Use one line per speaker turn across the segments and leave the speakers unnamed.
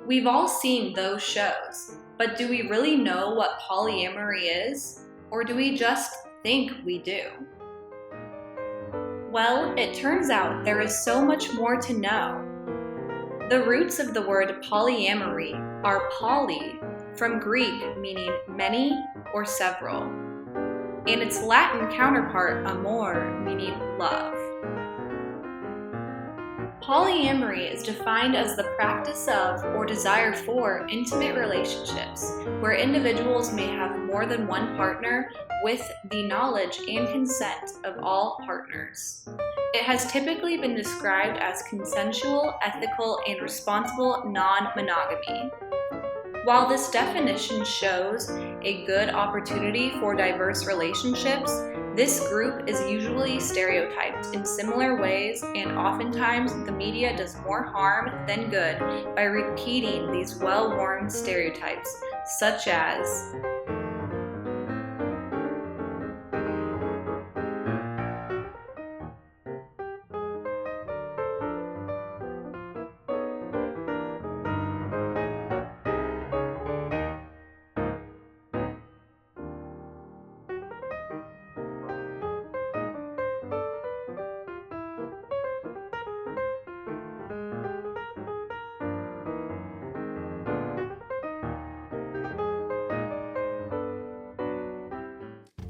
We've all seen those shows, but do we really know what polyamory is? Or do we just think we do? Well, it turns out there is so much more to know. The roots of the word polyamory are poly, from Greek meaning many or several, and its Latin counterpart amor meaning love. Polyamory is defined as the practice of or desire for intimate relationships where individuals may have more than one partner with the knowledge and consent of all partners. It has typically been described as consensual, ethical, and responsible non-monogamy. While this definition shows a good opportunity for diverse relationships, this group is usually stereotyped in similar ways, and oftentimes the media does more harm than good by repeating these well-worn stereotypes, such as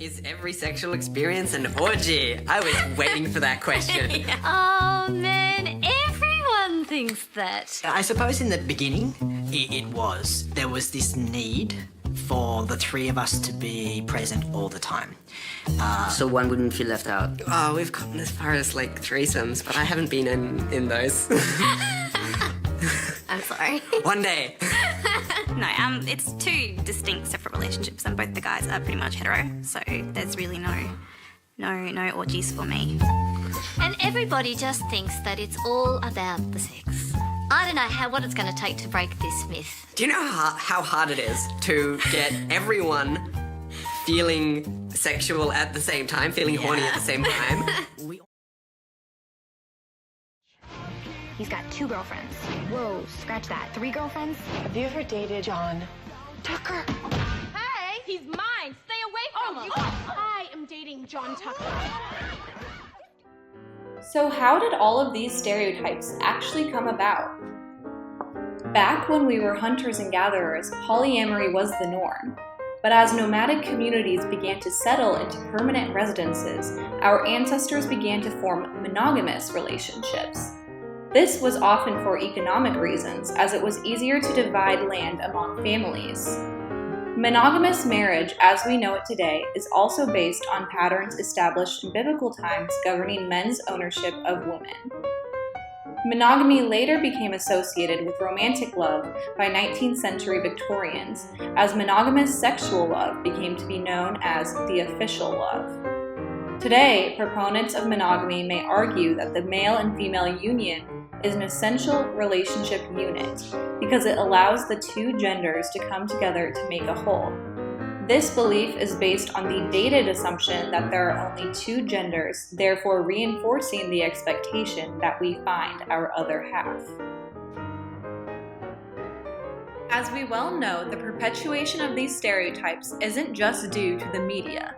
Is every sexual experience an orgy? I was waiting for that question.
Oh man, everyone thinks that.
I suppose in the beginning, there was this need for the three of us to be present all the time.
So one wouldn't feel left out.
Oh, we've gotten as far as like threesomes, but I haven't been in those.
I'm sorry.
One day.
No, it's two distinct separate relationships and both the guys are pretty much hetero, so there's really no orgies for me.
And everybody just thinks that it's all about the sex. I don't know what it's going to take to break this myth.
Do you know how hard it is to get everyone feeling sexual at the same time, feeling horny at the same time?
He's got 2 girlfriends. Whoa, scratch that. 3 girlfriends?
Have you ever dated John Tucker?
Hey, he's mine. Stay away from him. I am dating John Tucker.
So how did all of these stereotypes actually come about? Back when we were hunters and gatherers, polyamory was the norm. But as nomadic communities began to settle into permanent residences, our ancestors began to form monogamous relationships. This was often for economic reasons, as it was easier to divide land among families. Monogamous marriage, as we know it today, is also based on patterns established in biblical times governing men's ownership of women. Monogamy later became associated with romantic love by 19th century Victorians, as monogamous sexual love became to be known as the official love. Today, proponents of monogamy may argue that the male and female union is an essential relationship unit because it allows the two genders to come together to make a whole. This belief is based on the dated assumption that there are only 2 genders, therefore reinforcing the expectation that we find our other half. As we well know, the perpetuation of these stereotypes isn't just due to the media,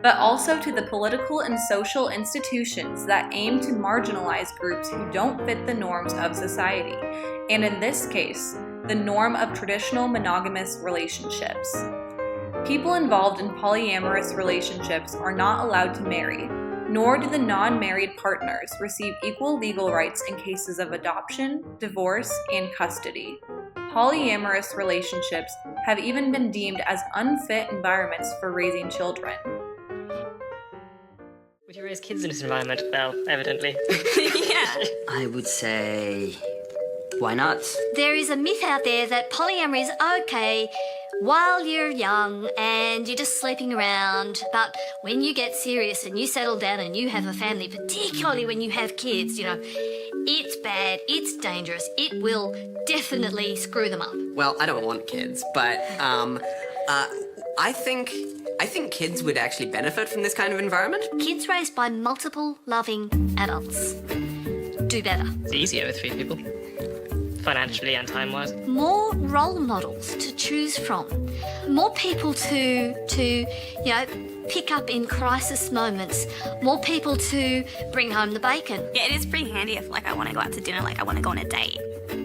but also to the political and social institutions that aim to marginalize groups who don't fit the norms of society, and in this case, the norm of traditional monogamous relationships. People involved in polyamorous relationships are not allowed to marry, nor do the non-married partners receive equal legal rights in cases of adoption, divorce, and custody. Polyamorous relationships have even been deemed as unfit environments for raising children.
Would you raise kids in this environment? Well, evidently.
Yeah.
I would say, why not?
There is a myth out there that polyamory is okay while you're young and you're just sleeping around, but when you get serious and you settle down and you have a family, particularly when you have kids, it's bad, it's dangerous, it will definitely screw them up.
Well, I don't want kids, but I think kids would actually benefit from this kind of environment.
Kids raised by multiple loving adults do better.
It's easier with 3 people. financially and time-wise.
More role models to choose from, more people to pick up in crisis moments, more people to bring home the bacon.
Yeah, it is pretty handy if I want to go out to dinner, I want to go on a date.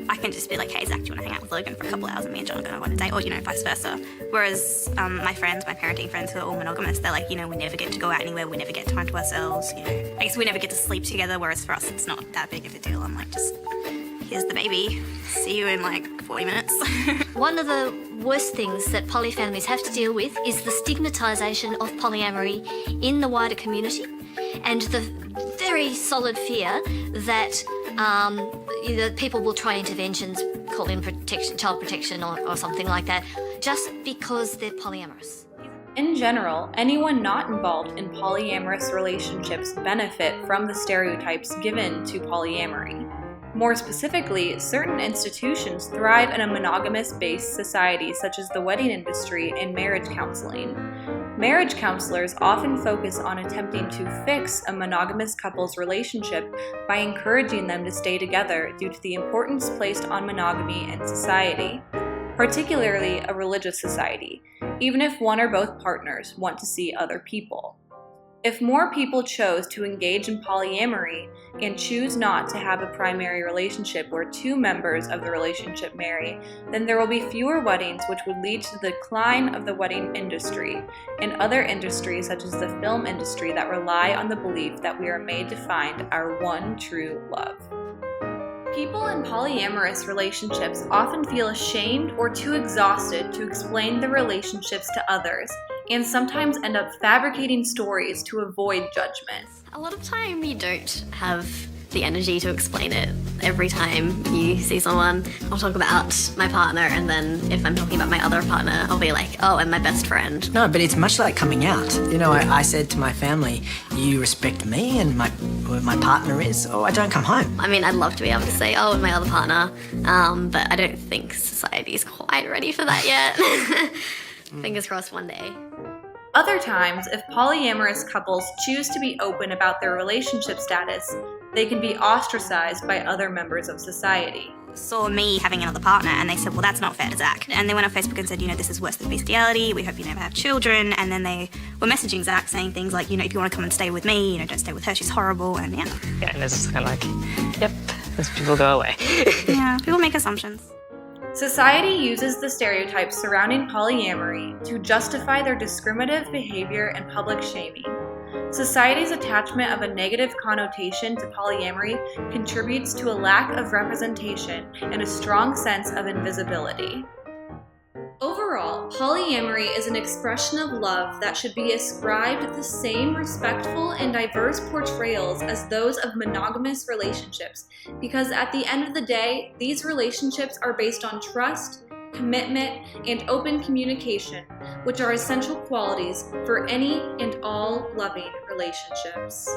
I can just be like, hey Zach, do you want to hang out with Logan for a couple of hours and me and John are going to go on a date, or vice versa. Whereas my parenting friends who are all monogamous, they're like, we never get to go out anywhere, we never get time to ourselves, I guess we never get to sleep together, whereas for us it's not that big of a deal. I'm like, just here's the baby, see you in 40 minutes.
One of the worst things that polyfamilies have to deal with is the stigmatisation of polyamory in the wider community, and the very solid fear that people will try interventions, call in child protection or something like that, just because they're polyamorous.
In general, anyone not involved in polyamorous relationships benefit from the stereotypes given to polyamory. More specifically, certain institutions thrive in a monogamous-based society such as the wedding industry and marriage counseling. Marriage counselors often focus on attempting to fix a monogamous couple's relationship by encouraging them to stay together due to the importance placed on monogamy in society, particularly a religious society, even if one or both partners want to see other people. If more people chose to engage in polyamory and choose not to have a primary relationship where two members of the relationship marry, then there will be fewer weddings, which would lead to the decline of the wedding industry and other industries such as the film industry that rely on the belief that we are made to find our one true love. People in polyamorous relationships often feel ashamed or too exhausted to explain their relationships to others, and sometimes end up fabricating stories to avoid judgment.
A lot of time you don't have the energy to explain it. Every time you see someone, I'll talk about my partner, and then if I'm talking about my other partner, I'll be like, oh, and my best friend.
No, but it's much like coming out. I said to my family, you respect me and who my partner is, or I don't come home.
I mean, I'd love to be able to say, oh, and my other partner, but I don't think society's quite ready for that yet. Fingers crossed one day.
Other times, if polyamorous couples choose to be open about their relationship status, they can be ostracized by other members of society.
Saw me having another partner and they said, well, that's not fair to Zach. And they went on Facebook and said, this is worse than bestiality, we hope you never have children. And then they were messaging Zach saying things like, if you want to come and stay with me, don't stay with her, she's horrible, and yeah.
Yeah, and it's just kind of like, yep, those people go away.
Yeah, people make assumptions.
Society uses the stereotypes surrounding polyamory to justify their discriminative behavior and public shaming. Society's attachment of a negative connotation to polyamory contributes to a lack of representation and a strong sense of invisibility. Overall, polyamory is an expression of love that should be ascribed the same respectful and diverse portrayals as those of monogamous relationships, because at the end of the day, these relationships are based on trust, commitment, and open communication, which are essential qualities for any and all loving relationships.